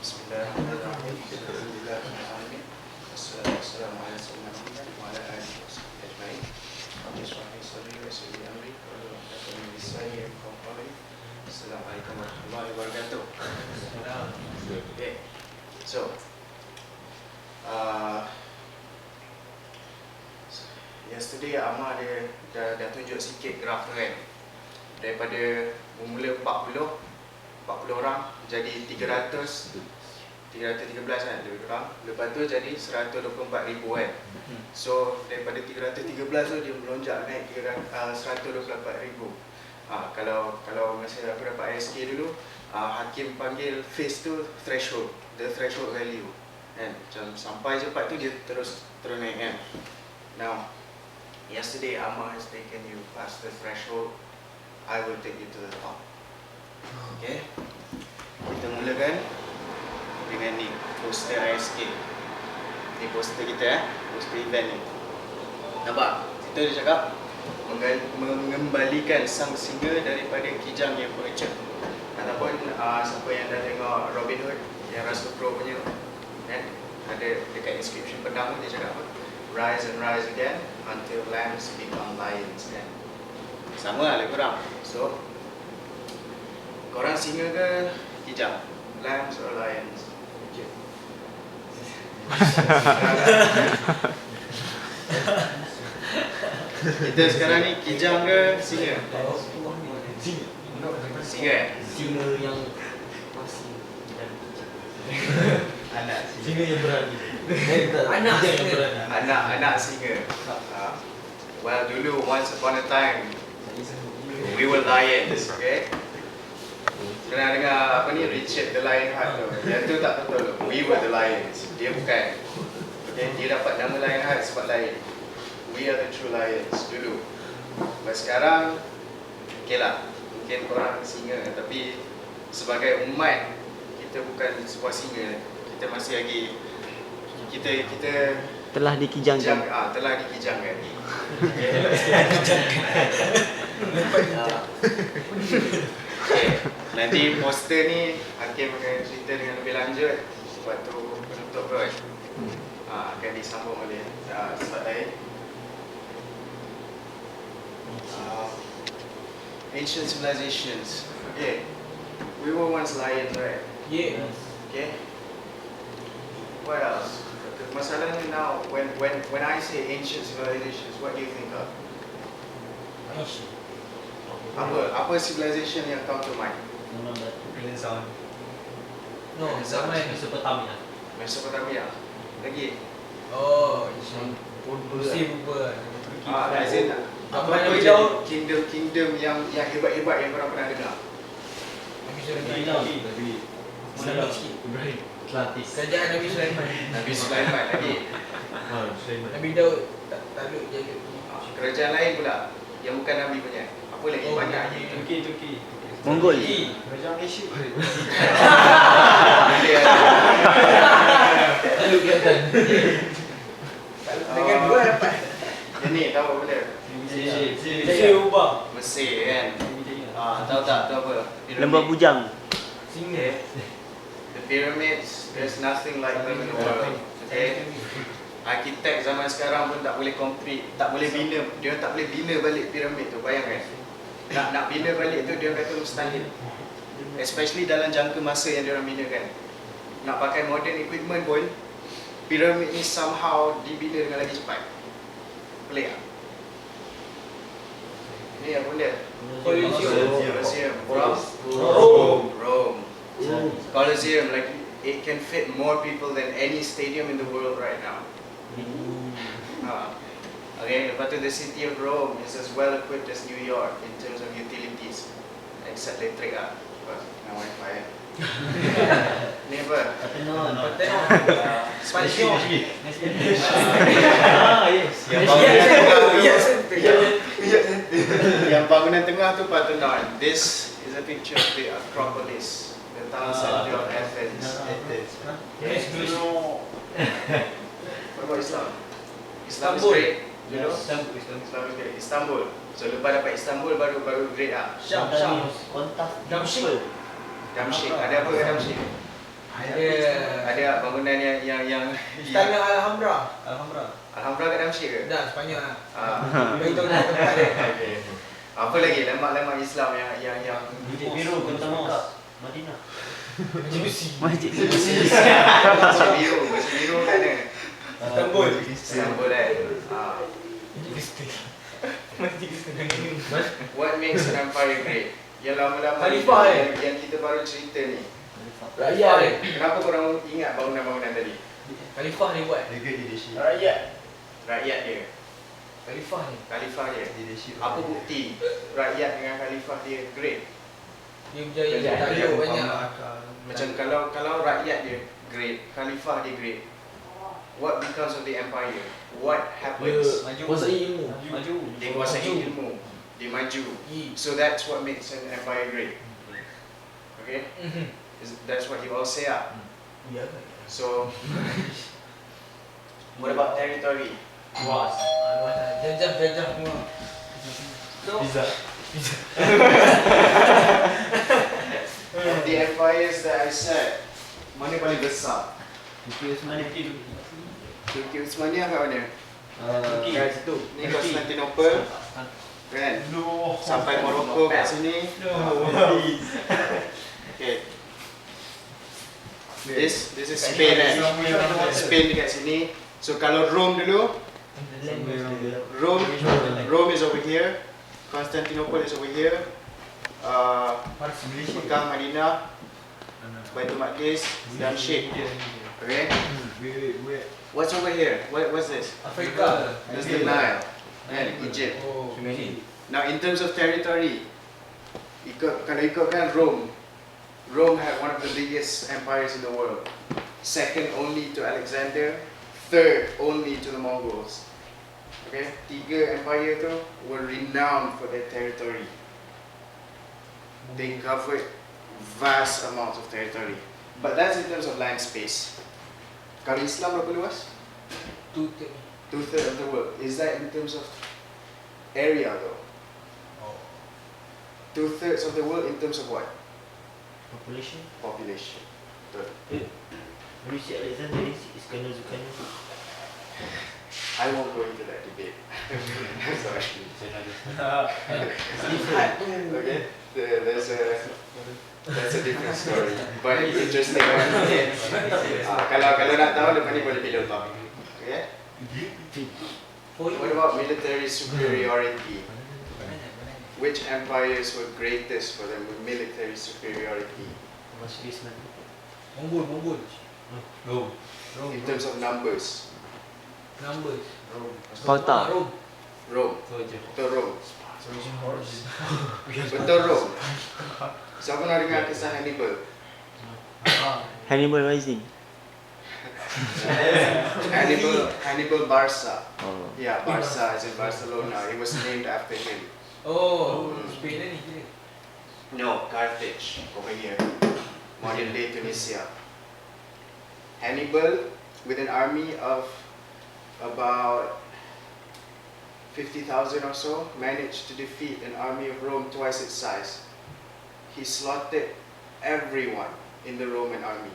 Bismillahirrahmanirrahim. Alhamdulillahirrahmanirrahim. Assalamualaikum warahmatullahi wabarakatuh. Assalamualaikum warahmatullahi wabarakatuh. Okay. So, yesterday Amar dah tunjuk sikit graf tu kan. Daripada bermula 40 orang jadi 313 kan lebih kurang. Lepas tu jadi 124,000 kan. So daripada 313 tu dia melonjak naik 124,000. Kalau masa aku dapat ISK dulu, hakim panggil phase tu threshold, the threshold value kan. Macam sampai cepat tu dia terus naik kan. Now yesterday Amar has taken you past the threshold, I will take you to the top. Okay, kita mulakan dengan ni, poster ISK. Ni poster kita poster event ni. Nampak? Kita dah cakap mengembalikan sang singa daripada kijang yang pengecut. Ataupun siapa yang dah tengok Robin Hood yang Russell Crowe punya kan, ada dekat inscription pedang dia cakap apa? Rise and rise again until lambs become lions kan. Sama lah lebih kurang. So korang singa ke kijang? Lambs or lions? Kita sekarang ni kijang ke singa? Singa. Singa yang masih anak singa yang berani. Anak singa. Well, dulu once upon a time we were lions, okay? Pernah dengar apa ni, Richard the Lionheart tu? Yang tu tak betul. We were the lions. Dia bukan. Okay, dia dapat nama Lionheart sebab lain. We are the true lions dulu. But sekarang, okay lah, mungkin korang singa, tapi sebagai umat kita bukan sebuah singa. Kita masih lagi kita telah dikijangkan. Telah dikijangkan. Okay. Nanti poster ni hakim akan cerita dengan lebih lanjut waktu penutup kot. Akan disambung oleh sebab lain. Ancient civilizations. Okay, we were once lions, right? Yes. Okay. What else? Masalahnya now, when I say ancient civilizations, what do you think of? Apa civilization yang come to mind? Renaissance. No, zaman Mesopotamia. Mesopotamia. Lagi? Oh, Mesir pun. As in, apa kingdom yang hebat-hebat yang korang pernah dengar? Nabi Ibrahim. Atlantis. Kerajaan Nabi Sulaiman. Nabi Sulaiman lagi. Nabi Daud takluk jaga. Kerajaan lain pula yang bukan Nabi punya. Apa lagi banyak lagi? Turki. Mongol. Kerajaan Asia. Takluk Kelantan. Dengan dua dapat. Yang ni tahu apa benda? Mesir ubah. Mesir kan. Tahu tak tu apa? Lembah bujang. Singa. The pyramids, there's nothing like them in the world. Okay. Arkitek zaman sekarang pun tak boleh complete, tak boleh bina, dia tak boleh bina balik piramid tu, bayangkan. Nak bina balik tu dia kata mustahil. Especially dalam jangka masa yang dia orang bina kan. Nak pakai modern equipment pun piramid ni somehow dibina dengan lagi cepat. Pelik tak? Ni apa benda? Colosseum. Rome. Colosseum, like it can fit more people than any stadium in the world right now. Okay, lepas tu the city of Rome is as well equipped as New York in terms of utilities, except electric lah, dengan wifi. Ni apa? Parthenon. Spanyol. Yang bangunan tengah tu Parthenon. This is a picture of the Acropolis, the town center of Athens. What about Islam? Islam is great. You know? Islam is great. Istanbul. So lepas dapat Istanbul baru great lah. Damsyik. Damsyik. Ada apa ke Damsyik? Ada Tanah Alhambra. Alhamdulillah kat dalam syik ke? Dah sepanjang lah. Beritahu tempat dia. Okay. Apa lagi landmark Islam yang Bilik biru Kota Mos Madinah. Masjid. Masjid biru kat mana? Istanbul. Istanbul kan. What makes an empire great? Yang lama-lama Khalifah yang kita baru cerita ni. Rakyat dia. Kenapa korang ingat bangunan-bangunan tadi? Khalifah dia buat. Legal leadership. Rakyat dia. Khalifah ni. Khalifah dia. Leadership. Apa bukti rakyat dengan khalifah dia great? Dia berjaya Dia takluk banyak. Macam kalau rakyat dia great, khalifah dia great, what becomes of the empire? What happens? Kuasai ilmu. Dia kuasai ilmu, dia maju. So that's what makes an empire great. Okay? That's what you all say ah. Ya. So what about territory? Luas. Jajah semua. Pizza. Of the empires that I said, mana paling besar? Turki Utsmaniyah kat mana? Kat situ. Ni Konstantinopel. Kan? Sampai Morocco kat sini. Okay. This is Spain kan? Spain dekat sini. So kalau Rome dulu, Rome is over here. Constantinople is over here. Mekah, Madinah, Baitul Maqdis, dan Syekh. Okay? What's over here? What's this? Afrika. That's the Nile. And Egypt. Oh. Now in terms of territory, kalau ikutkan Rome had one of the biggest empires in the world. Second only to Alexander, third only to the Mongols. Okay? 3 empire tu were renowned for their territory. They covered vast amounts of territory. But that's in terms of land space. Kalau Islam berapa luas? 2/3 of the world. Is that in terms of area though? 2/3 of the world in terms of what? Population. Population. Betul. Malaysia Alexander Iskandar Zulkarnain. I won't go into that debate. Sorry. Okay? That's a different story. But it's interesting one. Kalau nak tahu, lepas ni boleh pilih topik. Okay? What about military superiority? Which empires were greatest for their military superiority? Mongol. In terms of numbers. Sparta. Rome. Betul Rome. Betul Rome. Siapa nak dengar kisah Hannibal? Hannibal Rising. Hannibal Barca. Oh. Yeah, Barca is in Barcelona. It was named after him. Oh, Spain ni kira. No, Carthage over here. Modern day Tunisia. Hannibal, with an army of about 50,000 or so, managed to defeat an army of Rome twice its size. He slaughtered everyone in the Roman army.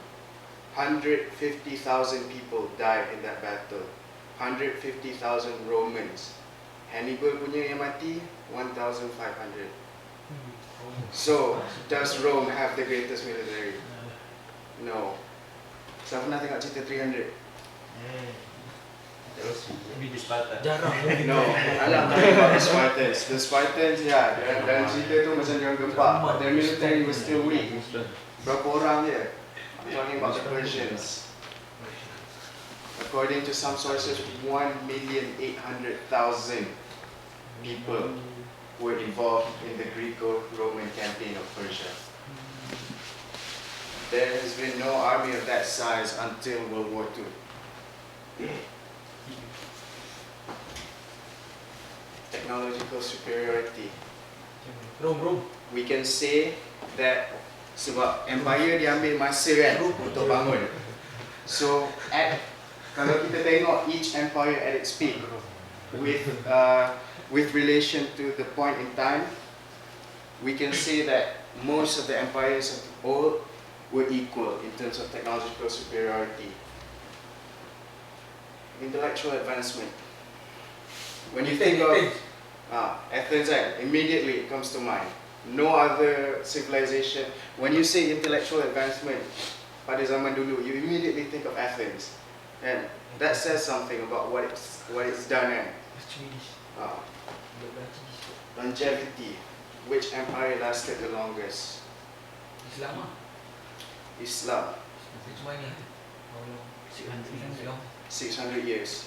150,000 people died in that battle. 150,000 Romans. Hannibal punya yang mati 1,500. So, does Rome have the greatest military? No. Siapa pernah tengok cerita 300? Jarang. No, I'm not talking about the Spartans. The Spartans, yeah, dalam cerita tu macam jangan gempak. But their military was still weak. Berapa orang je? I'm talking about the Persians. According to some sources, 1,800,000 people were involved in the Greco-Roman campaign of Persia. There has been no army of that size until World War II. Technological superiority. Rome. We can say that sebab empire diambil masa kan untuk bangun. So kalau kita tengok each empire at its peak with relation to the point in time, we can say that most of the empires of old were equal in terms of technological superiority. Intellectual advancement. When you think of Athens, immediately it comes to mind. No other civilization. When you say intellectual advancement, pada zaman dulu, you immediately think of Athens, and that says something about what it's done. Longevity. Which empire lasted the longest? Islam. Islam. Which one? How long? 600 years.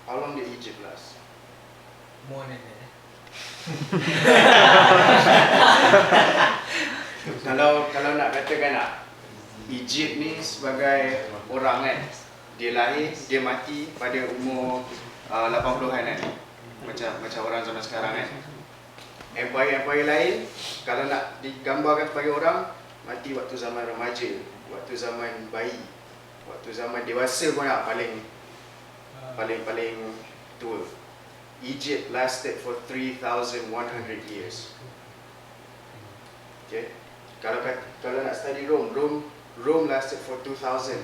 How long did Egypt last? More than that. Kalau nak katakan Egypt ni sebagai orang kan, dia lahir, dia mati pada umur 80-an kan. Macam orang zaman sekarang kan. Empire lain, kalau nak digambarkan kepada orang, mati waktu zaman remaja, waktu zaman bayi, waktu zaman dewasa pun paling tua. Egypt lasted for 3,100 years. Okay. Kalau nak study Rome lasted for 2,000.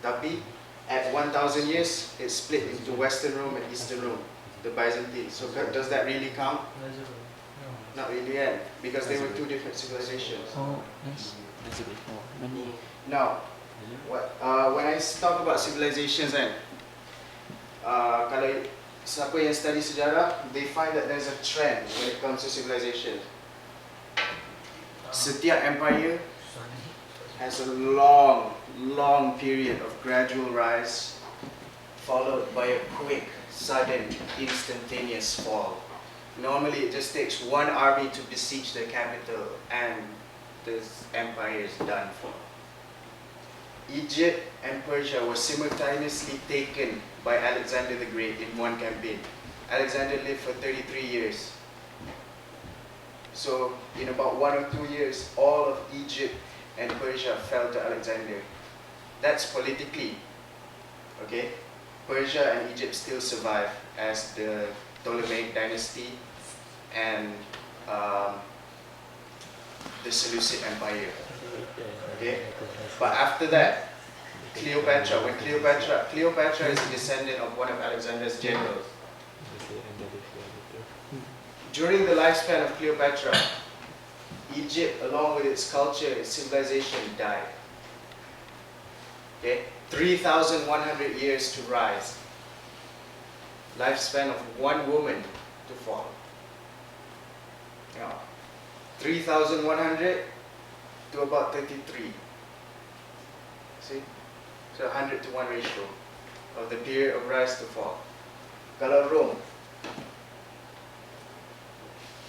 Tapi at 1,000 years, it split into Western Rome and Eastern Rome, the Byzantine. So does that really count? Not really, because they were two different civilizations. Oh, yes. Now, when I talk about civilizations, kalau siapa yang study sejarah, they find that there's a trend when it comes to civilization. Setiap empire has a long period of gradual rise, followed by a quick, sudden, instantaneous fall. Normally, it just takes one army to besiege the capital, and this empire is done for. Egypt and Persia were simultaneously taken by Alexander the Great in one campaign. Alexander lived for 33 years. So, in about 1 or 2 years, all of Egypt and Persia fell to Alexander. That's politically, okay? Persia and Egypt still survive as the Ptolemaic dynasty and the Seleucid Empire. Okay? But after that, Cleopatra is a descendant of one of Alexander's generals. During the lifespan of Cleopatra, Egypt, along with its culture, its civilization, died. Okay? 3,100 years to rise. Lifespan of one woman to fall. 3,100 to about 33. See? So 100 to 1 ratio of the period of rise to fall. Kalau Rome,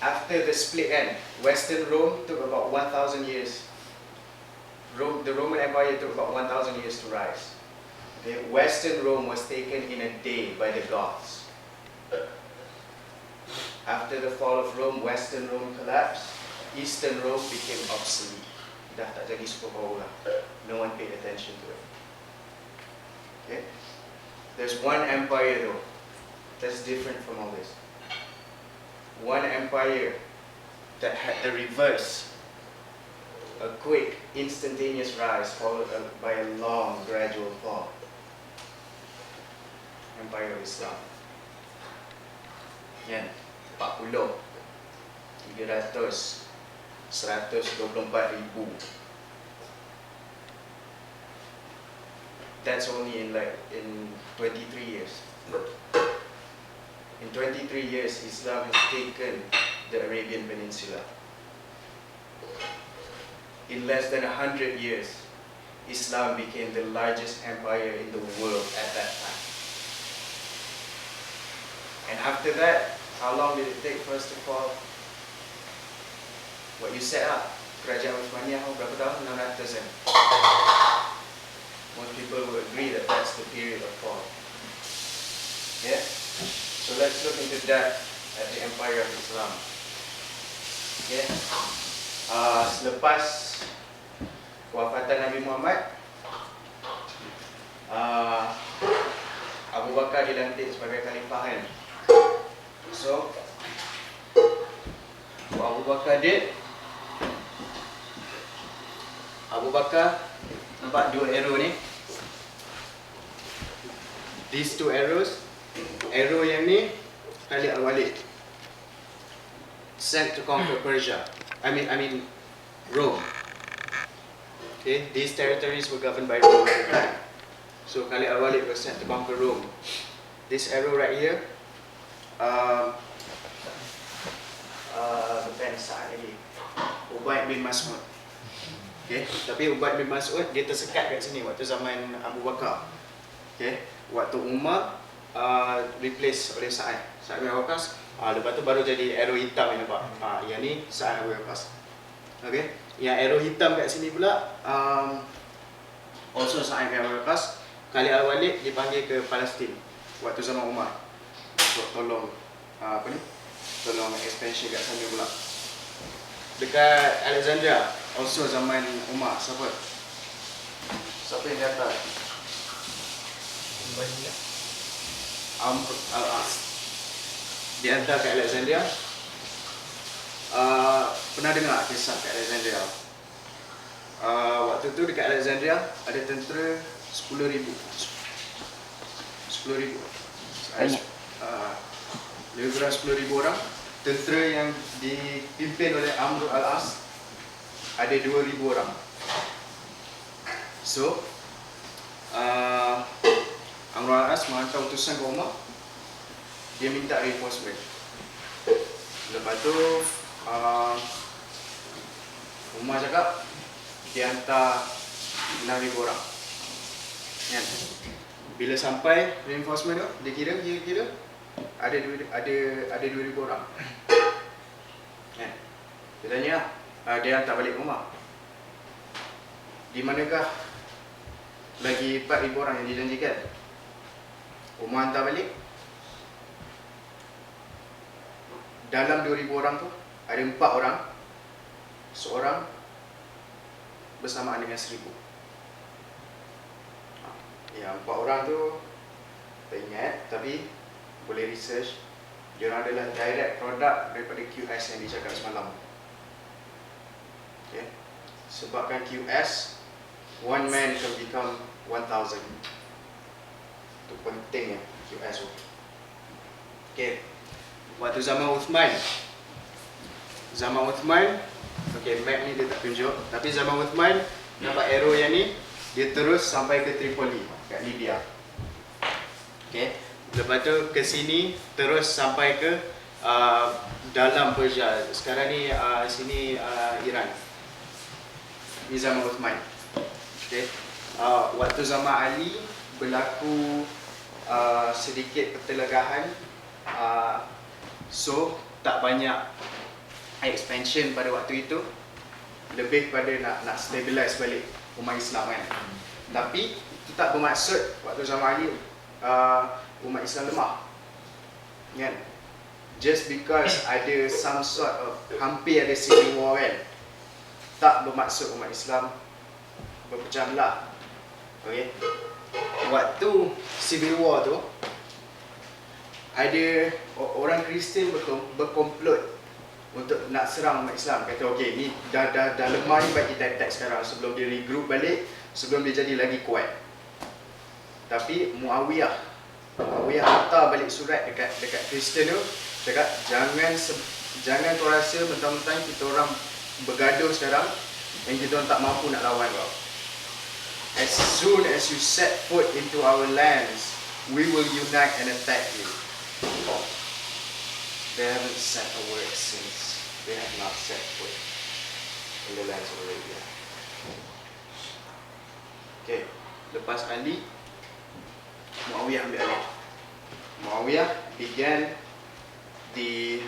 after the split end, Western Rome took about 1,000 years. The Roman Empire took about 1,000 years to rise. The Western Rome was taken in a day by the Goths. After the fall of Rome, Western Rome collapsed. Eastern Rome became obsolete. Dah tak jadi superpower lah. No one paid attention to it. Okay? There's one empire though that's different from all this. One empire that had the reverse. A quick, instantaneous rise followed by a long, gradual fall. Empire of Islam. Yan, 40, 300, 124,000. That's only in 23 years. In 23 years, Islam has taken the Arabian Peninsula. In less than 100 years, Islam became the largest empire in the world at that time. And after that, how long did it take for us to fall? What you set up, Kerajaan Uthmaniyah, berapa tahun? 600 kan? Most people will agree that that's the period of fall. Yeah? So let's look into that at the Empire of Islam. Okay? Selepas wafatan Nabi Muhammad, Abu Bakar dilantik sebagai khalifah kan? So, what Abu Bakar did, Abu Bakar, nampak dua arrow ni? these two arrows, arrow yang ni Khalid Al-Walid sent to conquer Persia. I mean Rome. Okay, these territories were governed by Rome at the time. So Khalid Al-Walid was sent to conquer Rome. This arrow right here, bukan Sa'ad lagi, Ubaid bin Mas'ud. Okay, tapi Ubaid bin Mas'ud dia tersekat kat sini waktu zaman Abu Bakar. Okay, waktu Umar replace oleh Sa'ad bin Abi Waqqas. Lepas tu baru jadi arrow hitam ni nampak. Yang ni Sa'ad bin Abi Waqqas. Okay, yang arrow hitam kat sini pula also Sa'ad bin Abi Waqqas. Khalid Al-Walid dipanggil ke Palestin waktu zaman Umar untuk tolong tolong expansion kat sana pula. Dekat Alexandria also zaman Umar, siapa yang datang? Amr al-As dihantar ke Alexandria. Pernah dengar kisah kat Alexandria? Waktu tu dekat Alexandria ada tentera 10,000. Lebih kurang 10,000 orang. Tentera yang dipimpin oleh Amr al-As ada 2,000 orang. So Amr al-As menghantar utusan ke Umar. Dia minta reinforcement. Lepas tu Umar cakap dia hantar 6,000 orang. Kan? Bila sampai reinforcement tu, dia kira ada 2,000 orang. Kan? Dia tanya, dia hantar balik Umar. Di manakah lagi 4,000 orang yang dijanjikan? Umar hantar balik. Dalam 2,000 orang tu ada 4 orang, seorang bersamaan dengan 1,000. Yang 4 orang tu tak ingat, tapi boleh research. Diorang adalah direct produk daripada QS yang dicakap semalam. Okay. Sebabkan QS, one man can become 1,000. Itu pentingnya QS tu. Okay. Waktu zaman Uthman, okay, map ni dia tak tunjuk, tapi zaman Uthman, nampak arrow yang ni, dia terus sampai ke Tripoli kat Libya. Okay. Lepas tu ke sini terus sampai ke dalam Persia. Sekarang ni sini Iran. Ni zaman Uthman. Okay. Waktu zaman Ali berlaku sedikit pertelagahan. So tak banyak expansion pada waktu itu. Lebih pada nak stabilize balik umat Islam kan. Tapi itu tak bermaksud waktu zaman Ali umat Islam lemah. Kan? Just because ada some sort of hampir ada civil war kan, tak bermaksud umat Islam berpecah belah. Okay? Waktu civil war tu ada orang Kristian berkomplot untuk nak serang umat Islam. Kata okey, ni dah lemah ni, baik kita attack sekarang sebelum dia regroup balik, sebelum dia jadi lagi kuat. Tapi Muawiyah hantar balik surat dekat Kristian tu, cakap jangan kau rasa mentang-mentang kita orang bergaduh sekarang dan kita orang tak mampu nak lawan kau. As soon as you set foot into our lands, we will unite and attack you. They haven't said a word since. They have not set foot in the lands of Arabia. Okay, lepas Ali, Muawiyah ambil alih. Muawiyah began the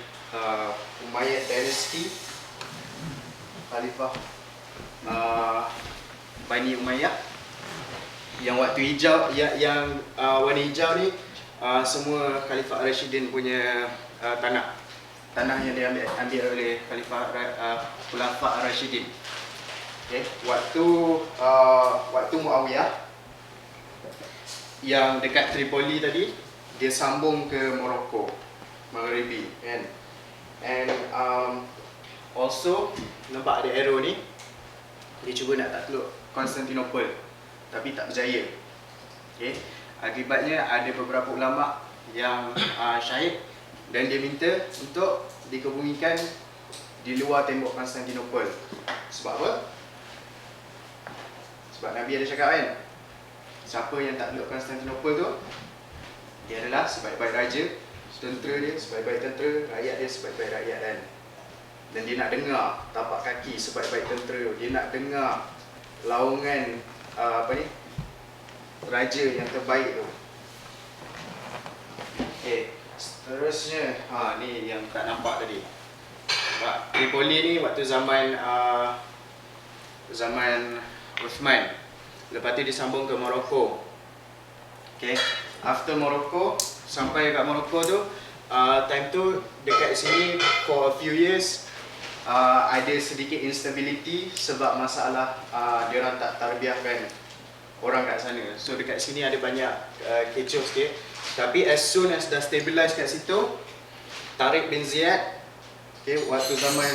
Umayyad dynasty, Khalifah Bani Umayyah. Yang waktu hijau, yang warna hijau ni semua Khalifah Rashidin punya tanah yang diambil oleh Khalifah Khulafa Rashidin. Okay. Waktu Muawiyah yang dekat Tripoli tadi, dia sambung ke Morocco, Maghribi kan. And also nampak ada arrow ni, dia cuba nak takluk Constantinople tapi tak berjaya. Okay. Akibatnya ada beberapa ulama yang syahid dan dia minta untuk dikebumikan di luar tembok Konstantinopel. Sebab apa? Sebab Nabi ada cakap kan, siapa yang tak duduk Konstantinopel tu, dia adalah sebaik-baik raja, tentera dia sebaik-baik tentera, rakyat dia sebaik-baik rakyat kan. Dan dia nak dengar tapak kaki sebaik-baik tentera, dia nak dengar laungan raja yang terbaik tu. Okay, seterusnya ni yang tak nampak tadi. Tripoli ni waktu zaman zaman Uthman. Lepas tu disambung ke Morocco. Okay, after Morocco, sampai kat Morocco tu, time tu dekat sini for a few years ada sedikit instability sebab masalah diorang tak tarbiahkan orang kat sana. So dekat sini ada banyak kecoh sikit. Tapi as soon as dah stabilize kat situ, Tariq bin Ziyad, okay, waktu zaman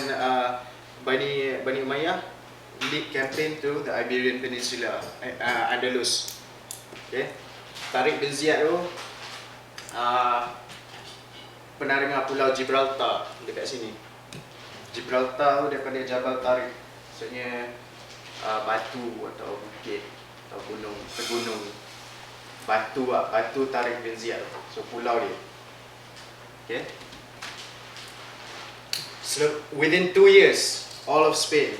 Bani Umayyah, lead campaign to the Iberian Peninsula, Andalus. Okay, Tariq bin Ziyad tu pernah dengar pulau Gibraltar dekat sini. Gibraltar tu daripada Jabal Tariq, maksudnya batu atau bukit atau gunung, tergunung. Batu Tariq bin Ziyad. So pulau dia. Okay. So within 2 years, all of Spain.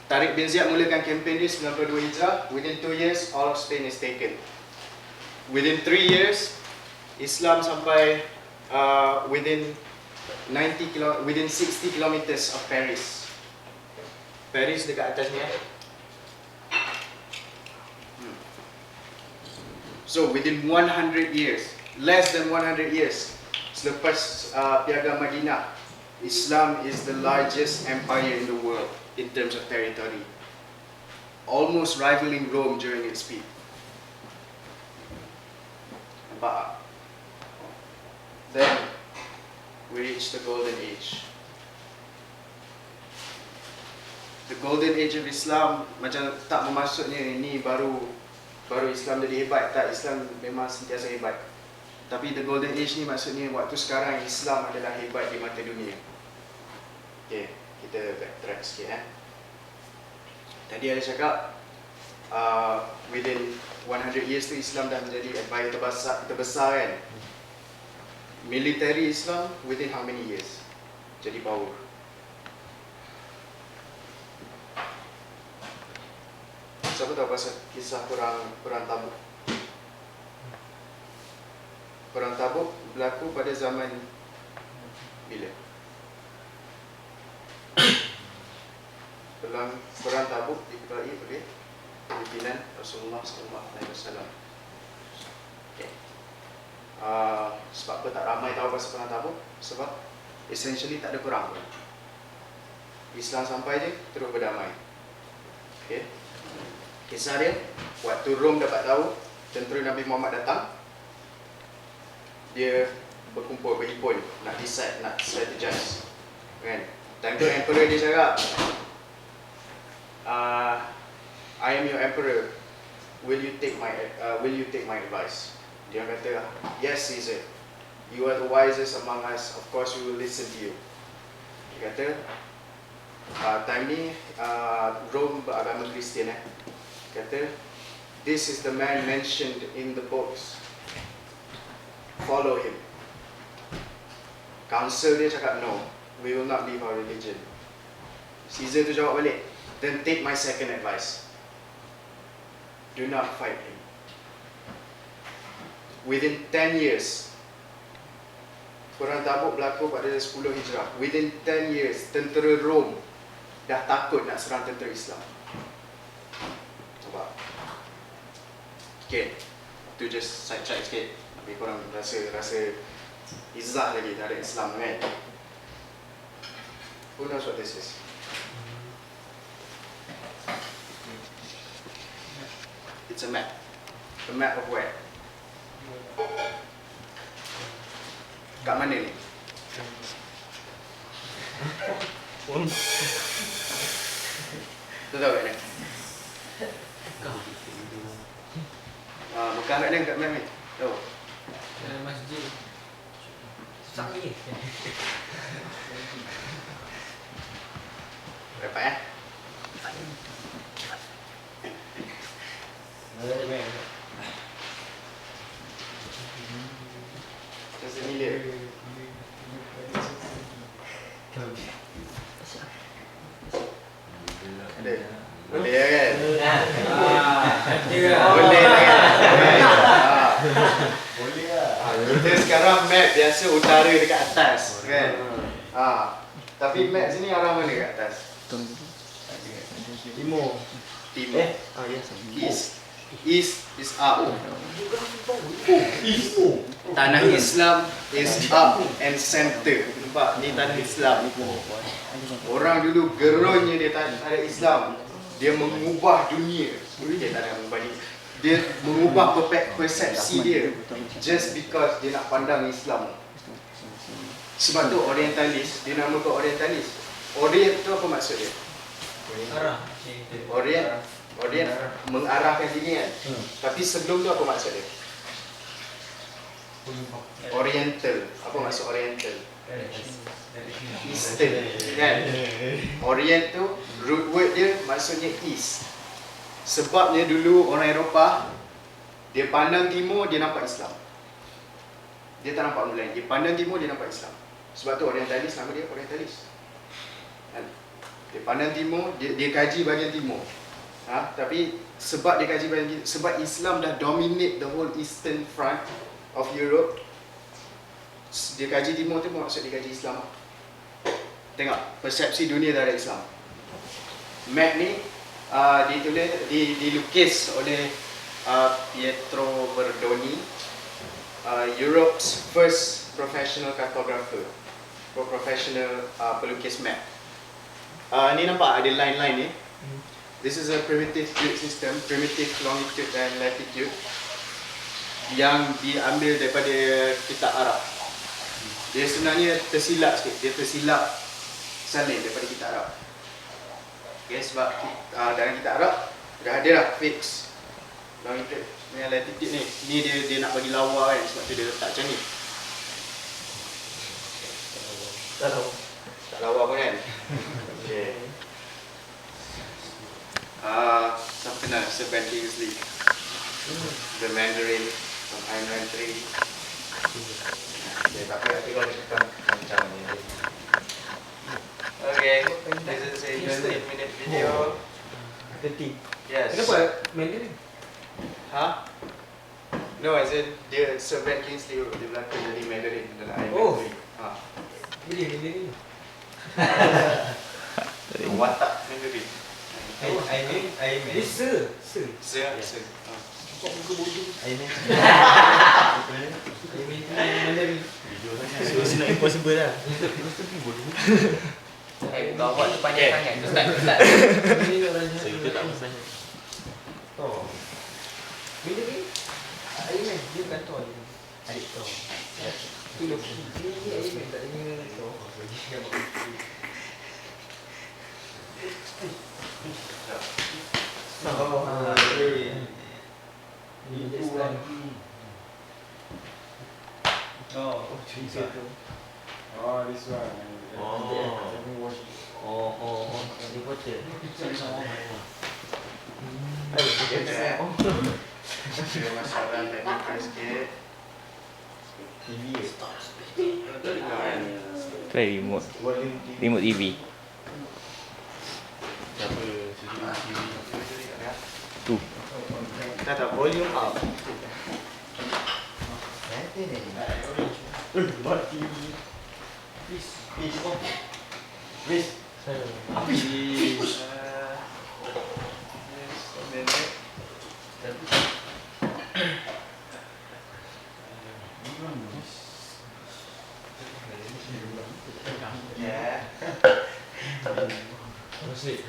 Tariq bin Ziyad mulakan kempen dia 92 Hijrah. Within 2 years, all of Spain is taken. Within 3 years, Islam sampai within 60 kilometers of Paris. Paris dekat atas ni. So within 100 years, less than 100 years, selepas Piagam Madinah, Islam is the largest empire in the world in terms of territory, almost rivaling Rome during its peak. But then we reach the golden age. The golden age of Islam, macam tak bermaksudnya ini baru Islam jadi hebat. Tak, Islam memang sentiasa hebat. Tapi the golden age ni maksudnya waktu sekarang Islam adalah hebat di mata dunia. Okay, kita backtrack sikit Tadi ada cakap within 100 years tu Islam dah menjadi empire terbesar kan. Military Islam within how many years jadi power? Siapa tahu pasal kisah perang Tabuk? Perang Tabuk berlaku pada zaman bila? Perang Tabuk diketuai oleh pimpinan Rasulullah SAW. Okay. Sebab apa tak ramai tahu pasal perang Tabuk? Sebab essentially tak ada perang pun. Islam sampai je terus berdamai. Okay. Kisah dia, waktu Rom dapat tahu tentera Nabi Muhammad datang, dia berhimpun nak decide, nak strategize kan. Time tu emperor dia cakap, I am your emperor, will you take my advice? Dia kata, yes Caesar, you are the wisest among us, of course we will listen to you. Dia kata, time ni Rome beragama Kristian kata, this is the man mentioned in the books, follow him. Council dia cakap, no, we will not leave our religion. Caesar tu jawab balik, then take my second advice, do not fight him. Within 10 years, Perang Tabuk berlaku pada 10 Hijrah. Within 10 years, tentera Rom dah takut nak serang tentera Islam. Nampak? Okay, tu just side-track sikit. Tapi korang rasa izzah lagi terhadap Islam kan? Who knows what this is? It's a map. A map of where? Kat mana ni? Tu tahu kat mana? Mekah kat mana kat mana? Tahu. Masjid. Susah ni. Dapat eh? Rasa familiar. Ada. Boleh lah kan? Boleh lah kan? Boleh lah. Kita sekarang map biasa utara dekat atas kan? Tapi map sini arah mana kat atas? Timur. Timur. East. East is up. Tanah Islam is up and center. Nampak? Ni tanah Islam. Orang dulu gerunnya dia tanah Islam. Dia mengubah dunia. Dia tak nak mengubah dunia. Dia mengubah persepsi dia just because dia nak pandang Islam. Sebab tu orientalis, dia nama tu orientalis. Orient tu apa maksud dia? Orient mengarahkan diri kan. Tapi sebelum tu apa maksud dia? Oriental. Apa maksud oriental? Eastern kan. Orient tu root word dia maksudnya east. Sebabnya dulu orang Eropah dia pandang timur dia nampak Islam. Dia tak nampak benda lain. Dia pandang timur dia nampak Islam. Sebab tu orientalis nama dia orientalis. Kan? Dia pandang timur dia kaji bahagian timur. Tapi sebab dia kaji bahagian timur, sebab Islam dah dominate the whole eastern front of Europe. Dia kaji timur tu maksud dia kaji Islam. Tengok persepsi dunia terhadap Islam. Map ni dilukis oleh Pietro Berdoni, Europe's first professional cartographer, professional pelukis map. Ni nampak ada line-line ni. This is a primitive grid system, primitive longitude dan latitude yang diambil daripada kitab Arab. Dia sebenarnya tersilap sikit, dia tersilap salin daripada kitab Arab. Okay, sebab dalam kitab Arab dah ada dah fix longitude dengan latitude ni. Ni dia nak bagi lawa kan, sebab tu dia letak macam ni. Tak lawa pun kan. Okay. Siapa kenal Sir Van Kingsley? The Mandarin from Iron 3. Okay, tak apa, nanti kau cakap macam ni. Okay, this is a 20-minute video. 30. Yes. Kenapa Mandarin? No, as in dia Sir Van Kingsley dia berlakon jadi Mandarin dalam Iron Oh. 3. Jadi Mandarin. Watak Mandarin. Dia Sir. Sir. Kok muka bodoh. Mandarin. So not impossible lah. Bukan awak tu panjang sangat. Ustaz. So itu tak masalah. Oh. Mandarin. Iron dia kantor dia. Adik kau. Tu Loki. Ni Iron tak ada kantor. Itu lagi. Cerita tu. This one. Harry Potter. Ada masalah tadi sikit. TV. Try remote. Remote TV. Siapa TV? Tu. Dah tak volume up. Buat TV. Fish. Yeah. Translate.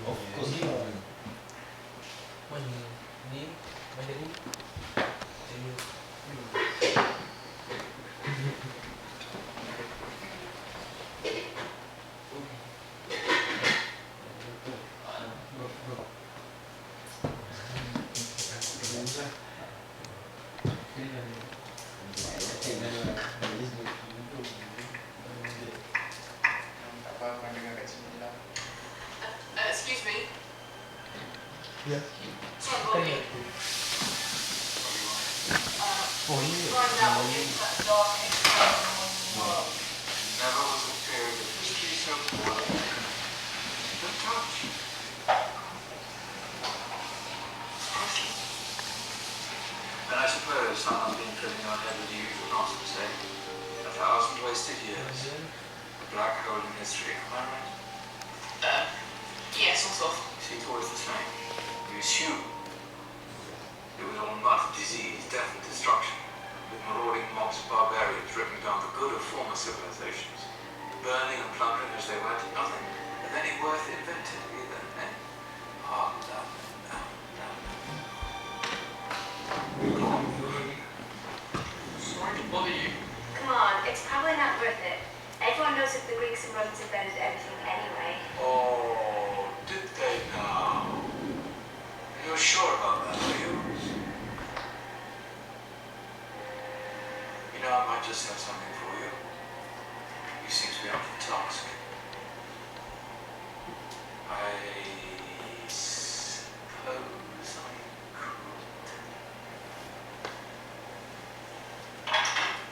Of course. Ni Mandarin. Sorry, Bobby. Find out what is that dark Well, never was a period of history so poorly. Don't touch. And I suppose someone's been filling your head with the usual nonsense, eh? 1,000 wasted years. A black hole in history, am I right? Yeah, sort of. See, it's always the same. You assume it was all mud, disease, death and destruction, with marauding mobs of barbarians ripping down the good of former civilizations, burning and plundering as they went, nothing of any worth invented either. Eh? Oh, no. Sorry to bother you. Come on, it's probably not worth it. Everyone knows that the Greeks and Romans invented everything anyway. Oh, did they now? You're sure about that, are you? You know, I might just have something for you. You seem to be up to the task. I suppose I could.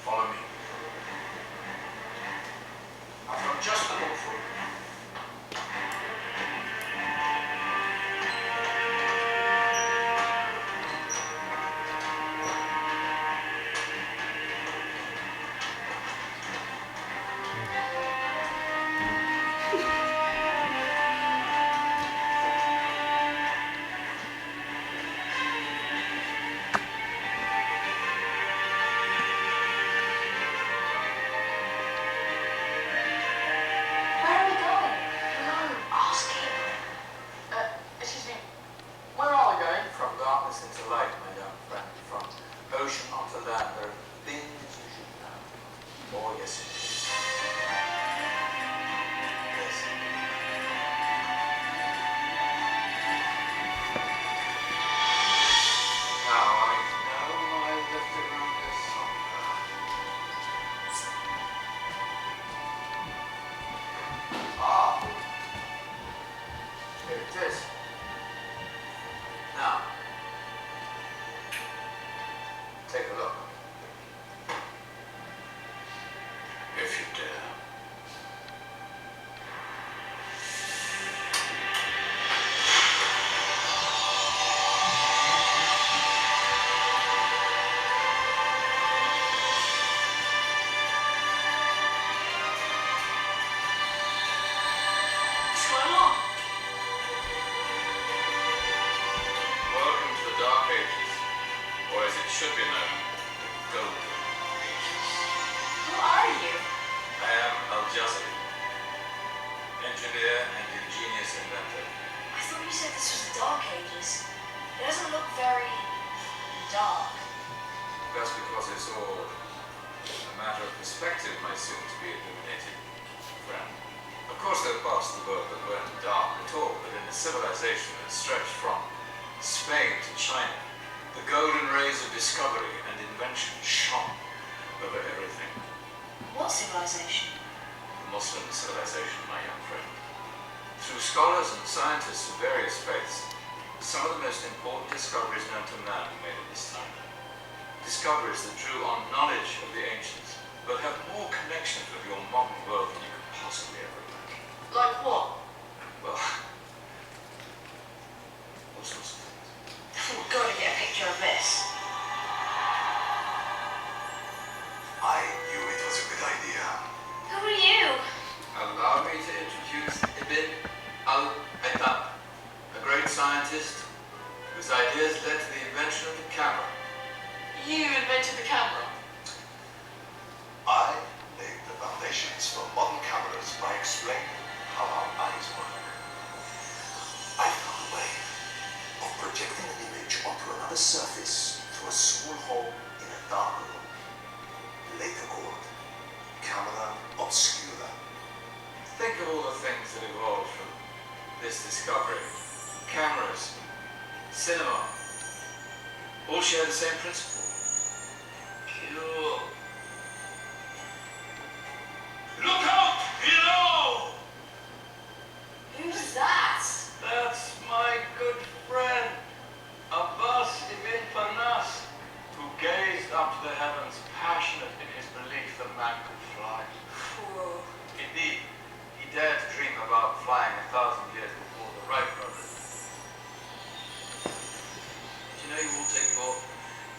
Follow me. I've got just the book for you. Where are we going? Ask him. Excuse me. Where are we going? From darkness into light, my young friend. From ocean onto land. There are things you should know. Oh, yes, it is. Yes. Now I know I left it around here somewhere. Ah. Here it is. Now, take a look. If you dare. What's going on? Welcome to the Dark Ages, or as it should be known, the Golden Ages. Who are you? I am Al-Jazari, engineer and ingenious inventor. I thought you said this was the Dark Ages. It doesn't look very dark. That's because it's all a matter of perspective, my soon-to-be illuminated friend. Of course, there are parts of the world that weren't dark at all, but in a civilization that stretched from Spain to China, the golden rays of discovery and invention shone over everything. What civilization? The Muslim civilization, my young friend. Through scholars and scientists of various faiths, some of the most important discoveries known to man were made at this time. Discoveries that drew on knowledge of the ancients, but have more connections with your modern world than you could possibly ever imagine. Like what? Well, all sorts of things. We've got to get a picture of this. I knew it was a good idea. Who are you? Allow me to introduce Ibn al-Haytham, a great scientist whose ideas led to the invention of the camera. You invented the camera. I laid the foundations for modern cameras by explaining how our eyes work. I found a way of projecting an image onto another surface through a small hole in a dark room, later called camera obscura. Think of all the things that evolved from this discovery. Cameras, cinema, all share the same principle. Cool. Look out below! Who's that? That's my good friend,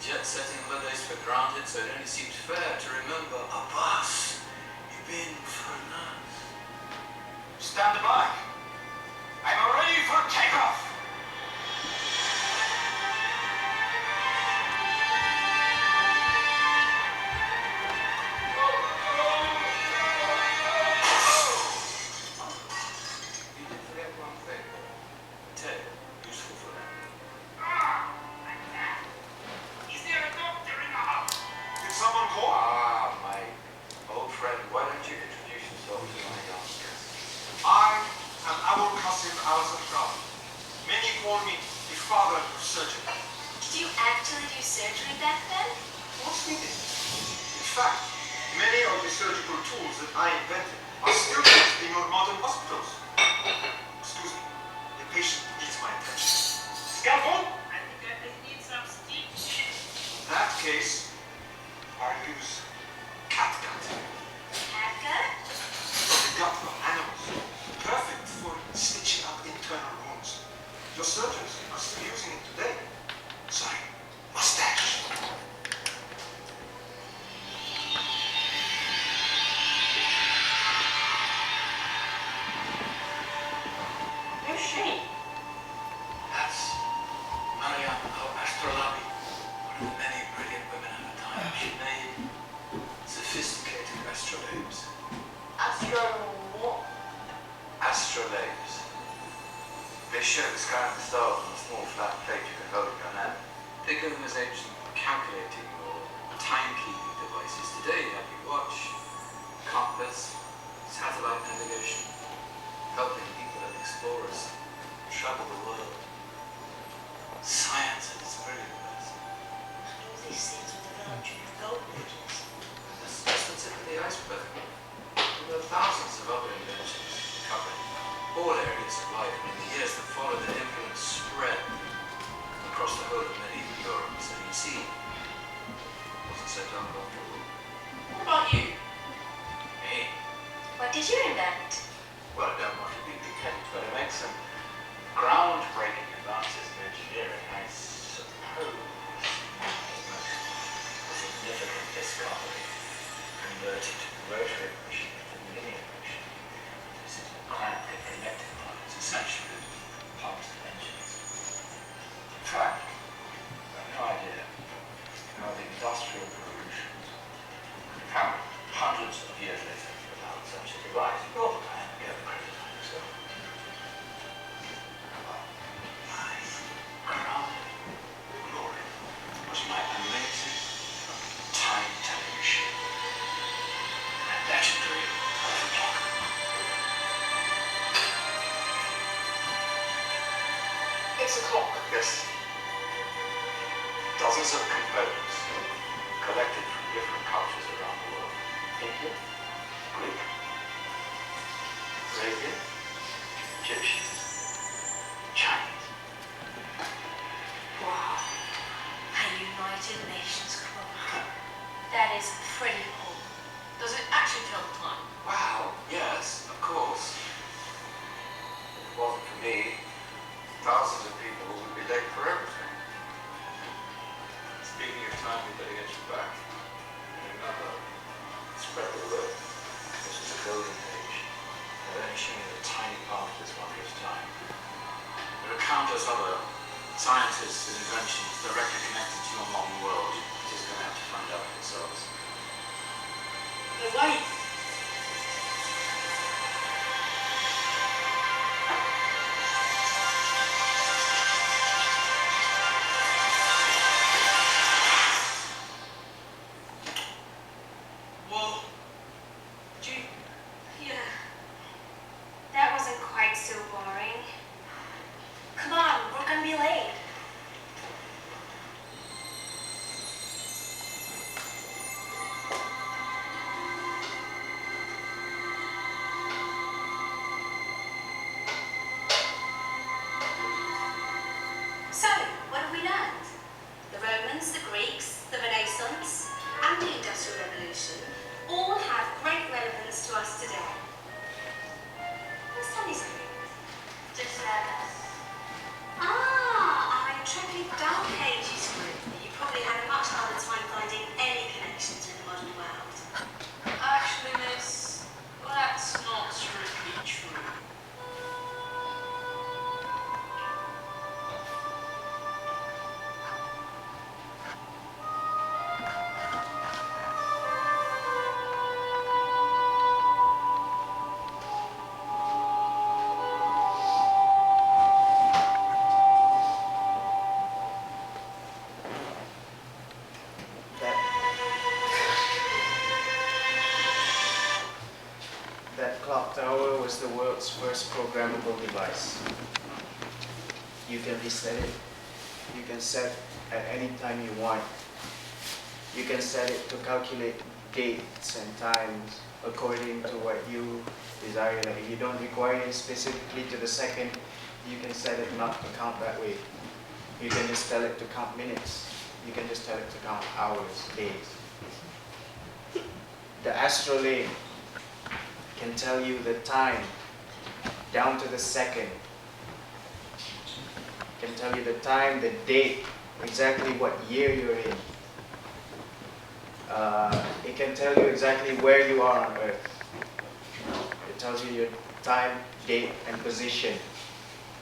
jet-setting holidays for granted, so it only seemed fair to remember, Abbas, you've been for a nurse. Stand by. I'm ready for takeoff. You did forget one thing. Tail, useful for that. Is there a doctor in the house? Did someone call? My old friend, why don't you introduce yourself to my young guest? I am Abu Qasim al-Zahrawi. Many call me the father of surgery. Did you actually do surgery back then? What's needed? In fact, many of the surgical tools that I invented are still used in your modern hospitals. Excuse me, the patient needs my attention. Scalpel? I think I need some stitch. In that case, I use catgut. Catgut? From the gut of animals. Perfect for stitching up internal wounds. Your surgeons are still using it today. Sorry, mustache. Where's she? That's Mariam al-Astrolabi, one of the many brilliant women of her time. She made sophisticated astrolabes. What? Astrolabes. They show the sky and the stars on a small flat plate you can hold in your hand. Think of them as ancient calculating or timekeeping devices. Today you have your watch, compass, satellite navigation, helping people and explorers travel the world. Science at its brilliant best. All these things were developed during the gold ages. That's just the tip of the iceberg. There are thousands of other inventions covering all areas of life, and in the years that followed, their influence spread across the whole of medieval Europe. So you see, it wasn't so dark after all. What about you? Me? What did you invent? Well, I don't want to be big-headed, but I made some groundbreaking advances in engineering. I suppose my most significant discovery converted rotary motion into linear motion. This is mechanically connected lines, essentially pumps and engines. In fact, I have no idea how the Industrial Revolution, how hundreds of years later, without such a device, nor the man you have credit on yourself. My crowning glory was my amazing time-telling machine. Legendary clock. It's a clock. Yes. Dozens of components collected from different cultures around the world. Indian, Greek, Arabian, Egyptian, Chinese. Wow. A United Nations clock. That is pretty cool. Does it actually tell the time? Wow, yes, of course. If it wasn't for me, thousands of people would be late for everything. Speaking of time, we better get you back. Remember, spread the word. This is a golden age. They're only showing a tiny part of this wondrous time. There are countless other scientists and inventions directly connected to your modern world. You're just going to have to find out for yourselves. Wait. Well, gee, Yeah. That wasn't quite so boring. Come on, we're gonna be late. world's first programmable device. You can reset it. You can set at any time you want. You can set it to calculate dates and times according to what you desire. Like if you don't require it specifically to the second, you can set it not to count that way. You can just tell it to count minutes. You can just tell it to count hours, days. The astrolabe can tell you the time down to the second. Can tell you the time, the date, exactly what year you're in. It can tell you exactly where you are on Earth. It tells you your time, date, and position,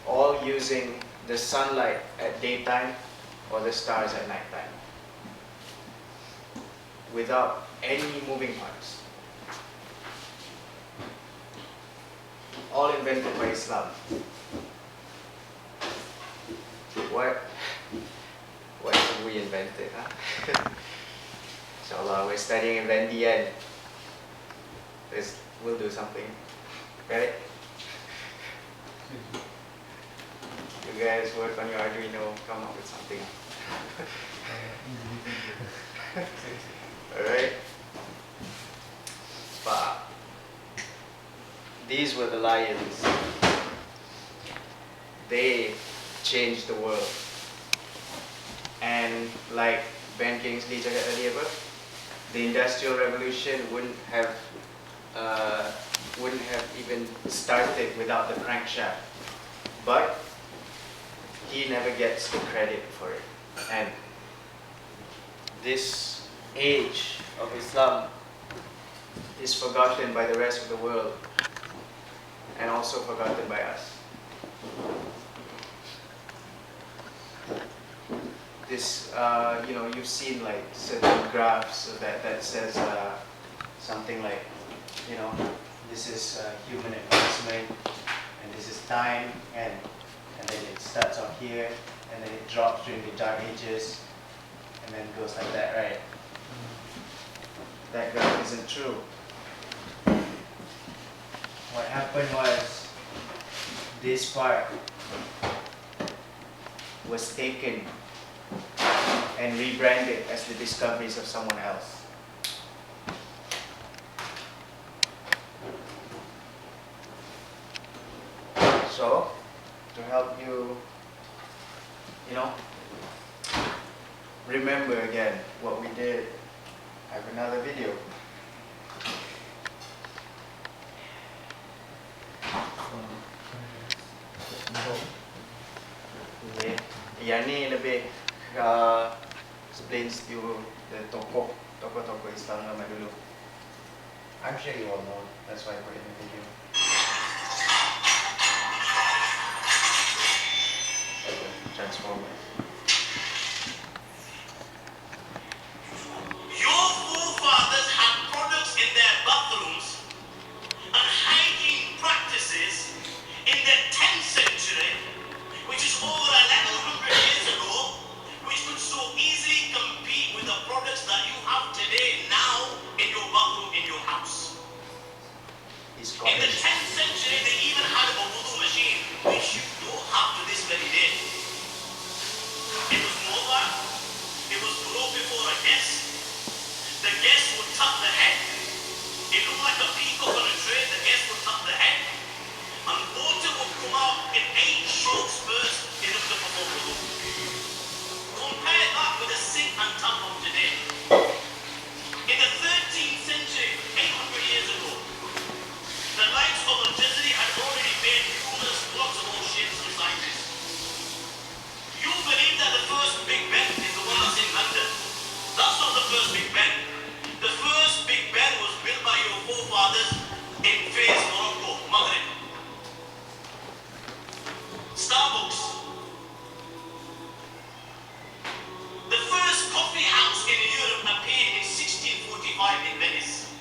all using the sunlight at daytime or the stars at nighttime, without any moving parts. All invented by Islam. What have we invented, huh? Inshallah, we're studying in Vandy and we'll do something, right? You guys work on your Arduino, come up with something. Alright? But these were the lions. They changed the world. And like Ben Kingsley cakap tadi apa? The Industrial Revolution wouldn't have even started without the crankshaft. But he never gets the credit for it. And this age of Islam is forgotten by the rest of the world and also forgotten by us. This, you've seen like certain graphs that says something like, this is human advancement, and this is time, and then it starts off here, and then it drops during the Dark Ages, and then goes like that, right? That graph isn't true. What happened was, this part was taken and rebranded as the discoveries of someone else. So, to help you, remember again what we did, I have another video. Okay. Yang ni lebih explains to you the tokoh Islam zaman dulu. I'm sure you all know, that's why I put it in the video. Transformers. Your forefathers had products in their bathrooms and hygiene practices in the 10th century, which is over 1100 years ago, which could so easily compete with the products that you have today now in your bathroom in your house. In the 10th century, they even had a wudu machine, which you don't have to this very day. It was mobile. It was brought before a guest. The guest would tuck the head. It looked like a peacock on a tray. The guest would tuck the head. And water would come out in 8 short spurts enough to perform wudu. Compare that with a sink and tap of today. In the 13th century, 800 years ago, the likes of Al-Jazari had already made numerous blocks of all shapes and sizes. You believe that the first Big Ben is the one that's in London. That's not the first Big Ben. The first Big Ben was built by your forefathers in Fez, Morocco, Maghreb. Starbucks. The first coffee house in Europe appeared in 1645 in Venice.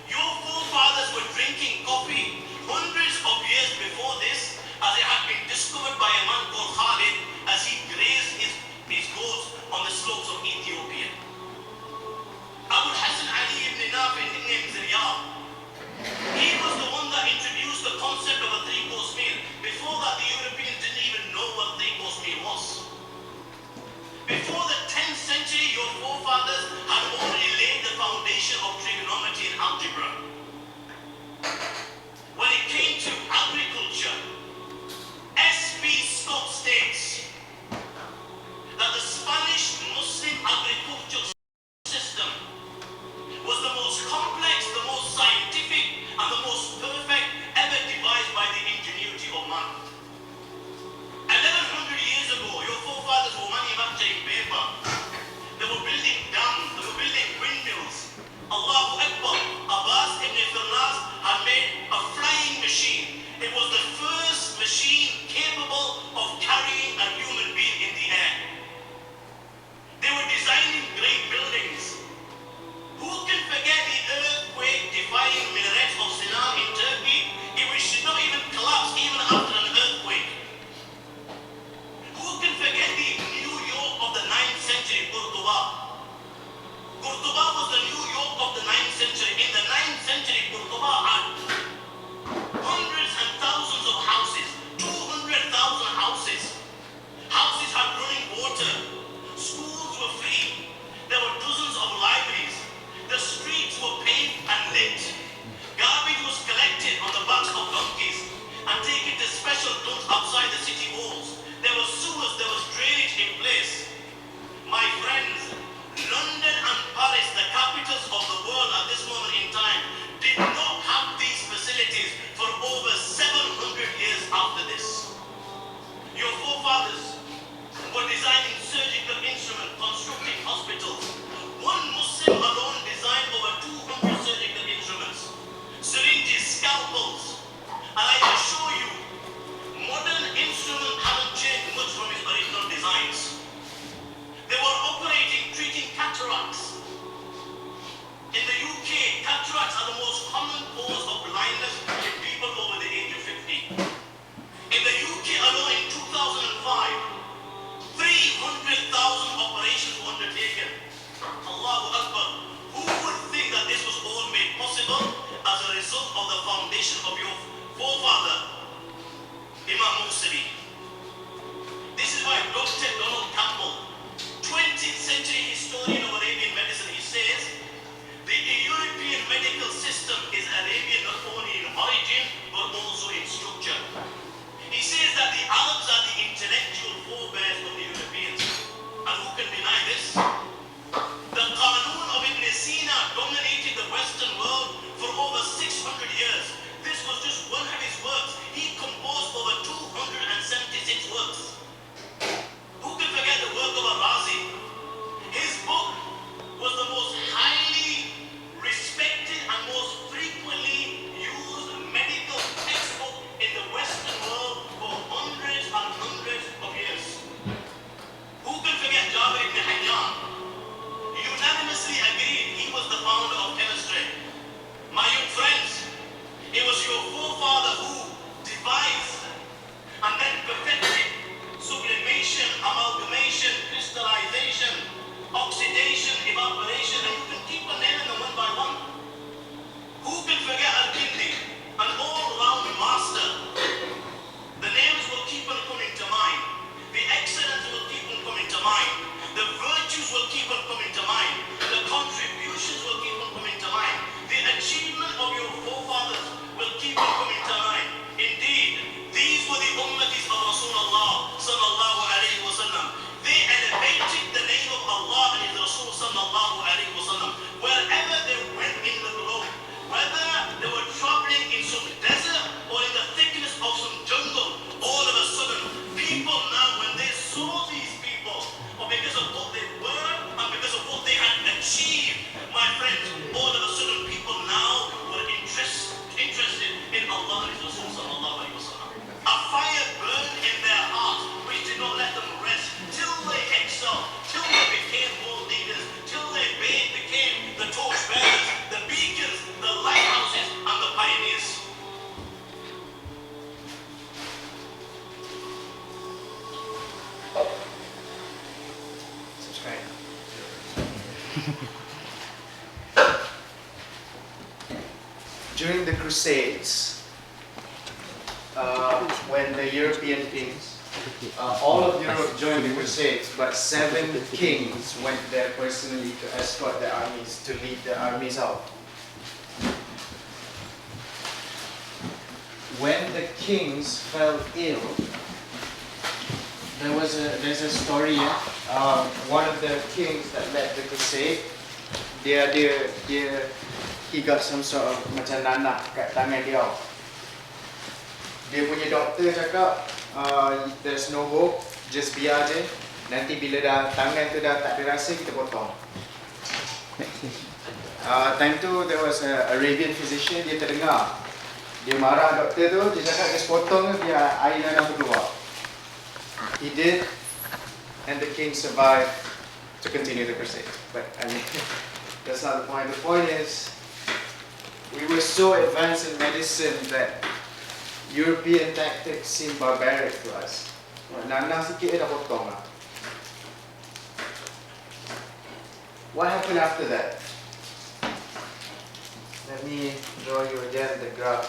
Your forefathers were drinking coffee hundreds of years before this, as it had been discovered by a man called Khalid as he grazed his goats on the slopes of Ethiopia. Abu Hassan Ali ibn Nafi, nicknamed Ziryab, he was the one that introduced algebra. When it came to agriculture, S.P. Scott states that the Spanish Muslim agricultural system was the most complex, the most scientific, and the most perfect ever devised by the ingenuity of man. 1100 years ago, your forefathers were manufacturing paper. They were building dams, they were building windmills. Allahu Akbar, Abbas ibn Firnas had made a flying machine. It was the first machine capable of carrying a human being in the air. They were designing great buildings. Who can forget the earthquake-defying minarets of Sinan in Turkey? It should not even collapse even after an earthquake. Who can forget the New York of the 9th century, Cordoba? Cordoba was the New York of the 9th century. In the 9th century, Cordoba had hundreds and thousands of houses, 200,000 houses. Houses had running water. Schools were free. There were dozens of libraries. The streets were paved and lit. Garbage was collected on the backs of donkeys and taken to special dumps outside the city walls. There were sewers, there was drainage in place. My friends, London and Paris, the capitals of the world at this moment in time, did not have these facilities for over 700 years after this. Your forefathers were designing surgical instruments, constructing hospitals. One Muslim alone designed over 200 surgical instruments, syringes, scalpels. And I assure you, modern instruments haven't changed much from its original designs. They were operating, treating cataracts. In the UK, cataracts are the most common cause of blindness in people over the age of 50. In the UK alone in 2005, 300,000 operations were undertaken. Allahu Akbar. Who would think that this was all made possible as a result of the foundation of your forefather, Imam Musavi? This is why Dr. Donald Campbell, 20th century historian of Arabian medicine, he says, the European medical system is Arabian not only in origin but also in structure. He says that the Arabs are the intellectual forebears of the Europeans. And who can deny this? The Qanun of Ibn Sina dominated the Western world for over 600 years. This was just one of his works. He composed over 276 works. Who can forget the work of Al-Razi? His book was the most highly respected and most frequently used medical textbook in the Western world for hundreds and hundreds of years. Who can forget Jabir ibn Hayyan? Unanimously agreed he was the founder of chemistry. My young friends, it was your forefather who devised and then perfected sublimation, amalgamation, crystallization, oxidation, evaporation, and you can keep on naming them one by one. Who can forget Al-Kindi, an all-round master? The names will keep on coming to mind. The excellence will keep on coming to mind. The virtues will keep on coming to mind. The contributions will keep on coming to mind. The achievement of your forefathers will keep on coming to mind. Indeed, these were the ummatis of Rasulullah sallallahu alayhi wa sallam. They elevated the name of Allah and His Rasul sallallahu alayhi wa sallam wherever they went in the globe. Whether they were traveling in some desert or in the thickness of some jungle, all of a sudden, people now, when they saw these people, or because of what they were and because of what they had achieved, my friends, all of a sudden, people now were interested in Allah and His Rasul sallallahu alayhi wa sallam. A fire burned in their hearts, which did not let them rest till they excelled, till they became world leaders, till they became the torchbearers, the beacons, the lighthouses, and the pioneers. Subscribe. During the Crusades, when the European kings, all of Europe joined the Crusades, but 7 kings went there personally to escort the armies, to lead the armies out. when the kings fell ill, there's a story. One of the kings that led the crusade, he got some sort of macam nanah kat tangan dia. Dia punya doktor cakap, there's no hope, just biar je. Nanti bila dah tangan tu dah tak ada rasa, kita potong. Time tu there was a Arabian physician, dia terdengar. Dia marah doktor tu, dia cakap just potong biar air nanah tu keluar. He did, and the king survived to continue the crusade. But I mean, that's not the point. The point is, we were so advanced in medicine that European tactics seem barbaric to us. Nanah sikit dah potong lah. What happened after that? Let me draw you again the graph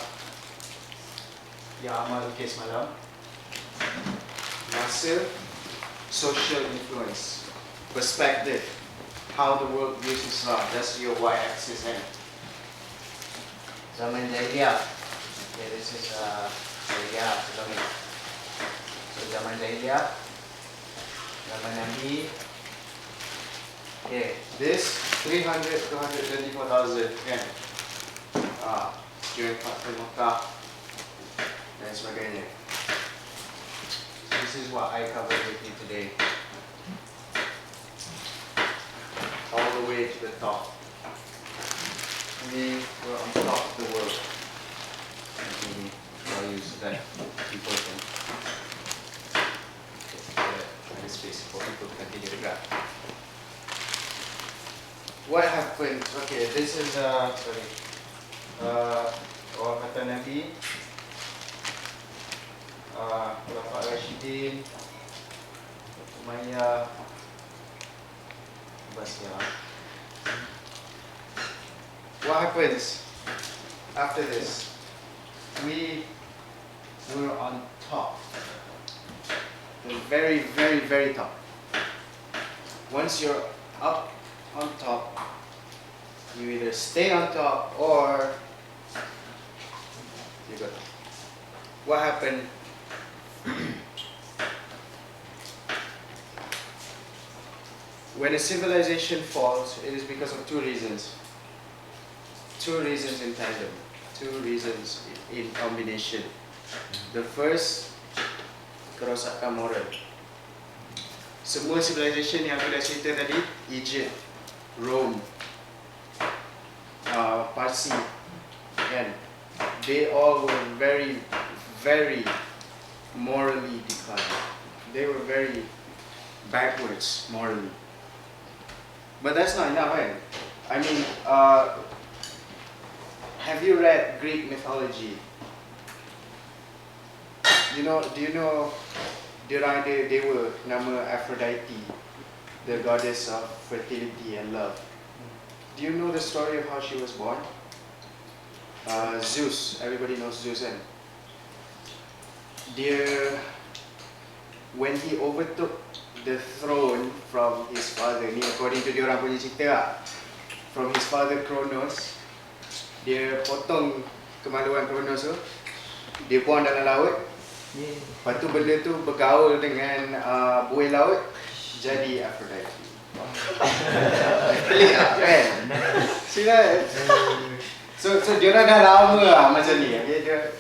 yang Amal lukis malam. Masa, social influence, perspective, how the world views Islam. That's your y-axis. Zaman jahiliyah. Okay, this is jahiliyah sebelum ni. So zaman jahiliyah, zaman Nabi. Okay, this 300 to 124,000 kan. During Fatwa Makkah dan sebagainya. This is what I covered with you today. All the way to the top. We were on top of the world. Let me draw you so that people can get a space for people to continue the graph. What happened? Okay, this is orang kata Nabi, Khulafa Rashidin, Umayyah, Abbasiyah. What happens after this? We were on top, the very, very, very top. Once you're up on top, you either stay on top or you go. What happened? When a civilization falls, it is because of two reasons. Two reasons in tandem. Two reasons in combination. The first, kerosakan moral. Semua civilization yang aku dah cerita tadi, Egypt, Rome, Parsi, and they all were very, very morally declined. They were very backwards morally. But that's not enough, right? I mean, have you read Greek mythology? Do you know diorang ada dewa nama Aphrodite, the goddess of fertility and love. Do you know the story of how she was born? Zeus, everybody knows Zeus, and when he overtook the throne from his father, ni according to diorang punya cerita lah, from his father Kronos, dia potong kemaluan Kronos tu, dia buang dalam laut. Lepas tu benda tu bergaul dengan buih laut, jadi Aphrodite. Pelik lah kan? Sila. So diorang dah lama lah macam ni. Okay? Dia,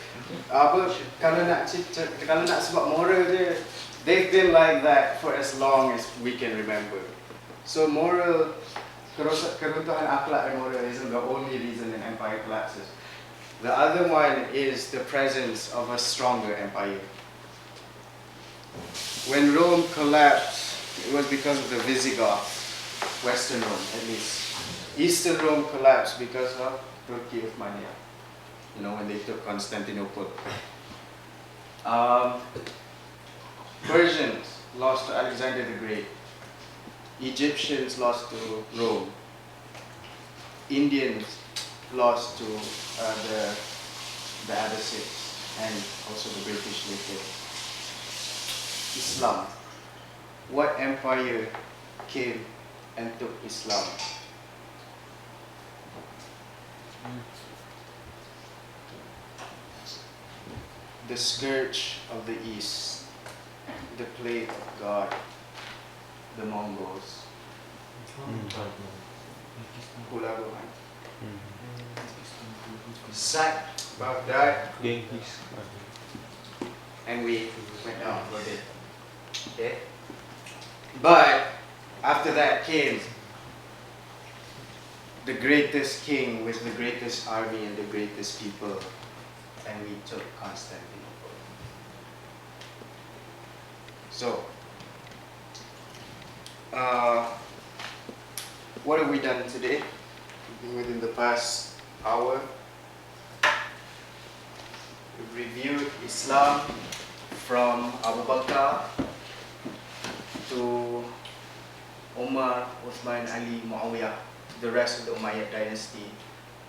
kalau nak sebab moral dia, they've been like that for as long as we can remember. So moral, keruntuhan akhlak and moral isn't the only reason an empire collapses. The other one is the presence of a stronger empire. When Rome collapsed, it was because of the Visigoths, Western Rome at least. Eastern Rome collapsed because of Turkey Uthmaniyah, when they took Constantinople. Persians lost to Alexander the Great. Egyptians lost to Rome. Indians lost to the Abbasids and also the British later. Islam. What empire came and took Islam? the scourge of the East, the plague of God, the Mongols. Hula Gohan. Sacked Baghdad, Genghis. and we went down for a bit. Okay? But after that came the greatest king with the greatest army and the greatest people, and we took Constantinople. So, what have we done today? Within the past hour, we've reviewed Islam from Abu Bakr to Umar, Uthman, Ali, Muawiyah, the rest of the Umayyad dynasty,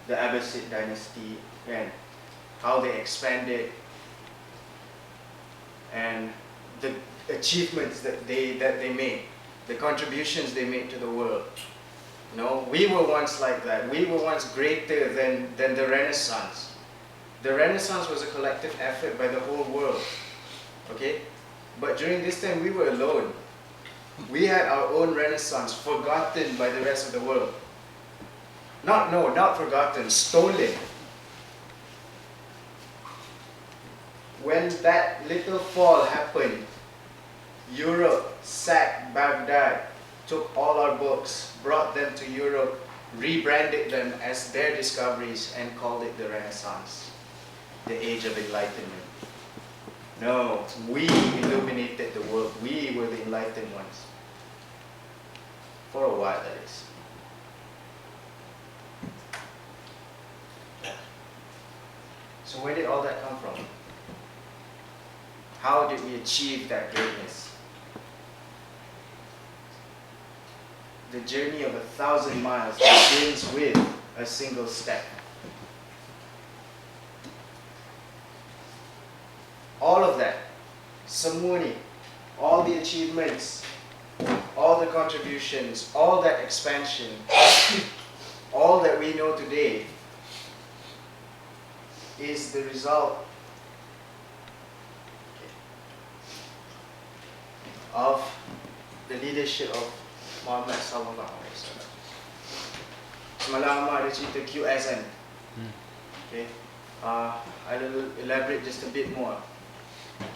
the Abbasid dynasty, and how they expanded, and the achievements that they made, the contributions they made to the world. No, we were once like that. We were once greater than the Renaissance. The Renaissance was a collective effort by the whole world. Okay? But during this time, we were alone. We had our own Renaissance, forgotten by the rest of the world. Not forgotten, stolen. When that little fall happened, Europe sacked Baghdad, took all our books, brought them to Europe, rebranded them as their discoveries, and called it the Renaissance, the Age of Enlightenment. No, we illuminated the world. We were the enlightened ones. For a while, that is. So where did all that come from? How did we achieve that greatness? The journey of 1,000 miles begins with a single step. All of that, semua ni, all the achievements, all the contributions, all that expansion, all that we know today is the result of the leadership of Muhammad sallallahu alaihi wasallam. Semalam ada cerita QS kan. Okay. I'll elaborate just a bit more.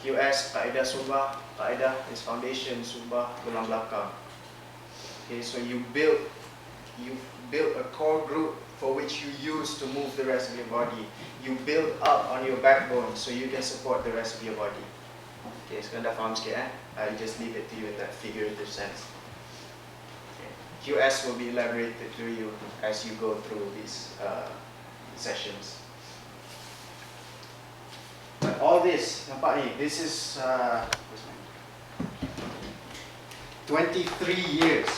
QS, kaedah subah, kaedah is foundation, subah tulang belakang. Okay, so you build a core group for which you use to move the rest of your body. You build up on your backbone so you can support the rest of your body. Okay, sekarang dah faham sikit I'll just leave it to you in that figurative sense. Okay. QS will be elaborated to you as you go through these sessions. But all this, nampak ni, this is 23 years.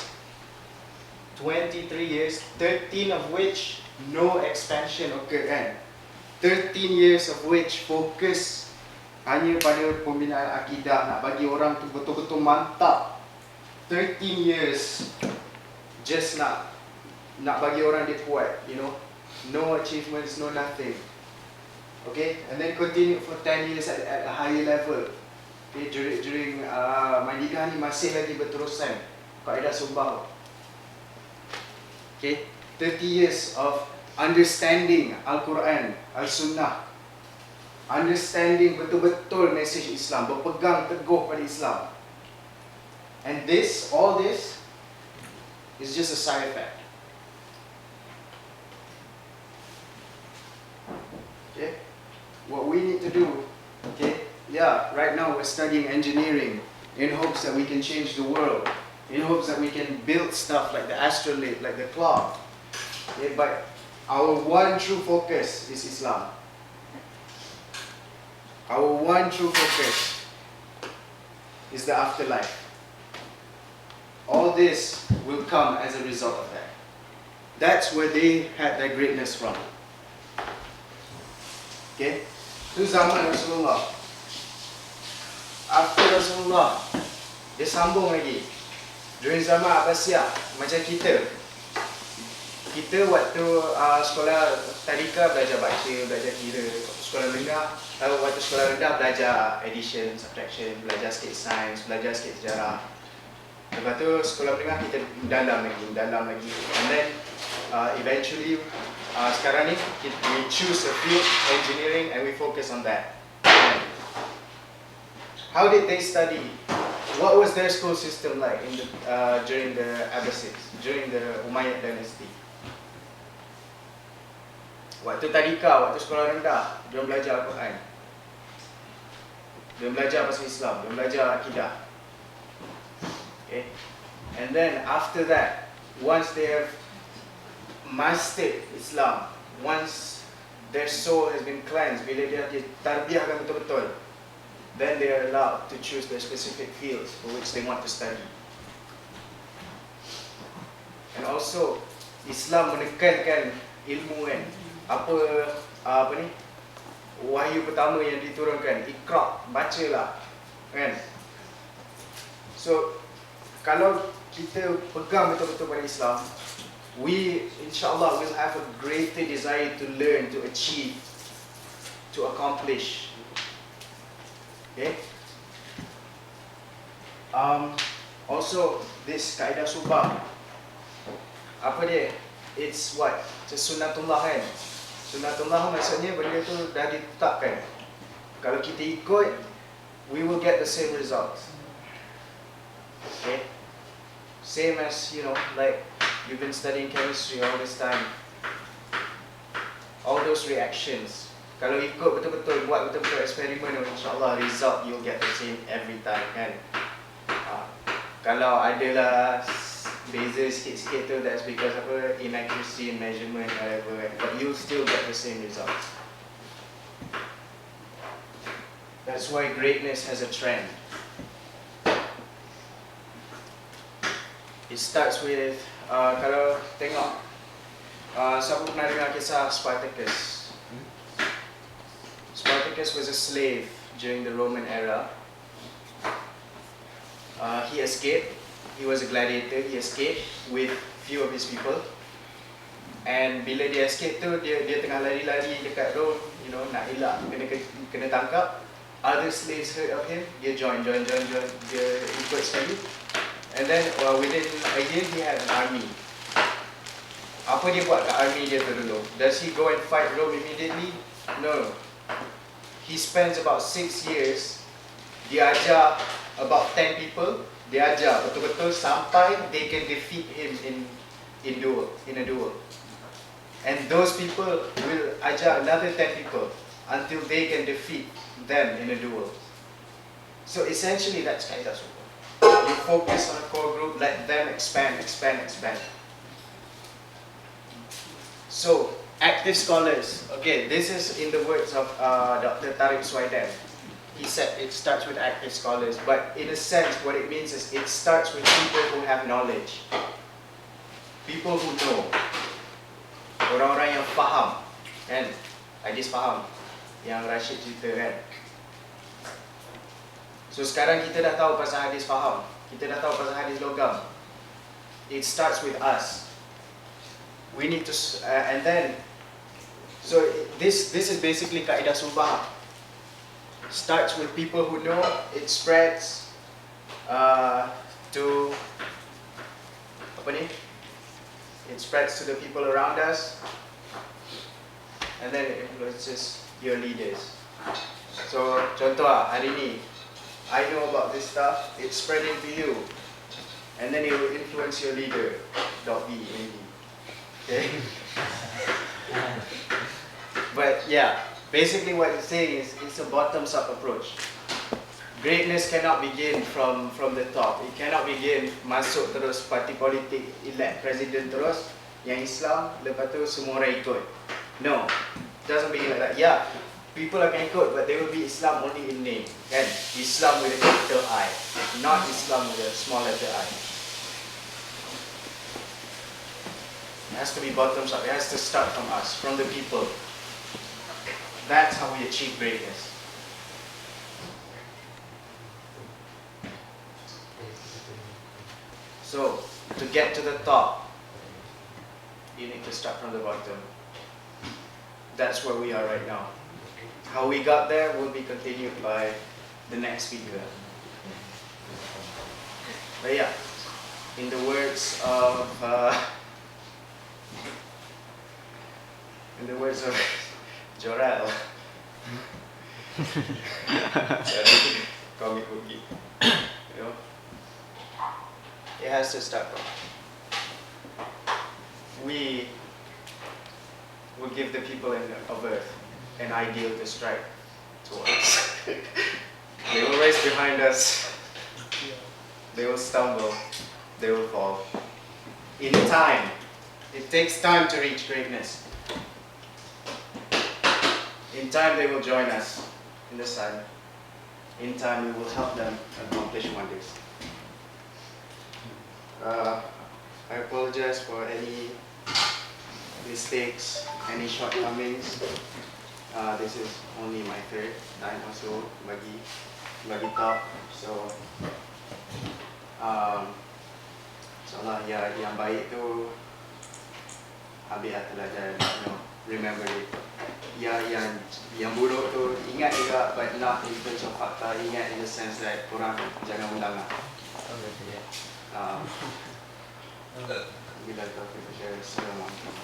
23 years, 13 of which no expansion occurred kan. 13 years of which focus hanya pada pembinaan akidah, nak bagi orang tu betul-betul mantap. 13 years just nak bagi orang dia kuat, you know. No achievements, no nothing. Okay, and then continue for 10 years at a higher level. Okay, during Madinah ni masih lagi berterusan kaedah subah. Okay, 30 years of understanding Al-Quran, Al-Sunnah, understanding betul-betul message Islam, berpegang teguh pada Islam. And this, all this is just a side effect. Okay, what we need to do, okay, yeah, right now we're studying engineering in hopes that we can change the world, in hopes that we can build stuff like the astrolabe, like the clock. Okay, but our one true focus is Islam. Our one true focus is the afterlife. All this will come as a result of that. That's where they had their greatness from. Okay? Itu zaman Rasulullah. After Rasulullah, dia sambung lagi. During zaman Abbasiyah, macam kita kita waktu sekolah tadika belajar baca, belajar kira. Sekolah rendah, waktu sekolah rendah belajar addition, subtraction, belajar sikit sains, belajar sikit sejarah. Lepas tu sekolah menengah kita dalam lagi. And then eventually sekarang ni we choose a field, engineering, and we focus on that. How did they study? What was their school system like during the Abbasids, during the Umayyad dynasty? Waktu tadika, waktu sekolah rendah, dia belajar Al-Quran. Dia belajar pasal Islam, dia belajar akidah. Okay. And then after that, once they have mastered Islam, once their soul has been cleansed, bila dia tarbiyahkan betul-betul, then they are allowed to choose their specific fields for which they want to study. And also, Islam menekankan ilmu kan. Apa ni? Wahyu pertama yang diturunkan, Iqra, bacalah. Kan? So, kalau kita pegang betul-betul pada Islam, we insyaAllah will have a greater desire to learn, to achieve, to accomplish. Okay? Also, this kaedah subah, apa dia? It's what? It's sunnatullah kan? Sunnatullah maksudnya benda tu dah ditetapkan. Kalau kita ikut, we will get the same results. Okay? Same as, like you've been studying chemistry all this time. All those reactions, kalau ikut betul-betul, buat betul-betul eksperimen, insyaAllah result you'll get the same every time kan. Kalau adalah beza sikit-sikit tu, that's because inaccuracy in measurement, whatever, but you'll still get the same results. That's why greatness has a trend. It starts with, kalau tengok, siapa pernah dengar kisah Spartacus? Spartacus was a slave during the Roman era. He escaped. He was a gladiator. He escaped with few of his people. And bila dia escape tu, dia tengah lari-lari dekat road, nak elak kena tangkap. Other slaves heard of him. Dia join. Dia ikut sekali. And then within a year, he had an army. Apa dia buat kat army dia tu dulu? Does he go and fight Rome immediately? No. He spends about 6 years. Dia ajar about 10 people. Dia ajar betul-betul sampai they can defeat him in a duel. And those people will ajar another 10 people until they can defeat them in a duel. So essentially that's kaedah subah. You focus on a core group, let them expand. So, active scholars. Okay, this is in the words of Dr. Tariq Swaidan. He said it starts with active scholars, but in a sense, what it means is it starts with people who have knowledge. People who know. Orang-orang yang faham. Kan? Hadis faham. Yang Rashid cerita kan? So sekarang kita dah tahu pasal hadis faham. Kita dah tahu pasal hadis logam. It starts with us. We need to, and then, so this is basically kaedah subah. Starts with people who know, it spreads to, it spreads to the people around us, and then it influences your leaders. So, contoh hari ni, I know about this stuff, it's spreading to you, and then it will influence your leader, .b maybe. Okay? But yeah, basically what it's saying is it's a bottoms-up approach. Greatness cannot begin from the top. It cannot begin masuk terus parti politik, elect president terus, yang Islam, lepas tu semua orang ikut. No, it doesn't begin like that. Yeah, people akan ikut, but they will be Islam only in name. Kan? Islam with a capital I, not Islam with a small letter I. It has to be bottoms up. It has to start from us, from the people. That's how we achieve greatness. So, to get to the top, you need to start from the bottom. That's where we are right now. How we got there will be continued by the next speaker. But yeah, in the words of Jorel, comic book geek, you know, it has to start from. We will give the people of Earth an ideal to strive towards. They will race behind us. They will stumble. They will fall. In time. It takes time to reach greatness. In time they will join us in the sun. In time we will help them accomplish wonders. I apologize for any mistakes, any shortcomings. This is only my third time also bagi talk. So insyaAllah ya yang baik tu ambil teladan, you know, remember it. Yang buruk tu ingat juga, but not in terms of fakta, ingat in the sense that korang jangan ulang lah. Bila taufik, Assalamualaikum.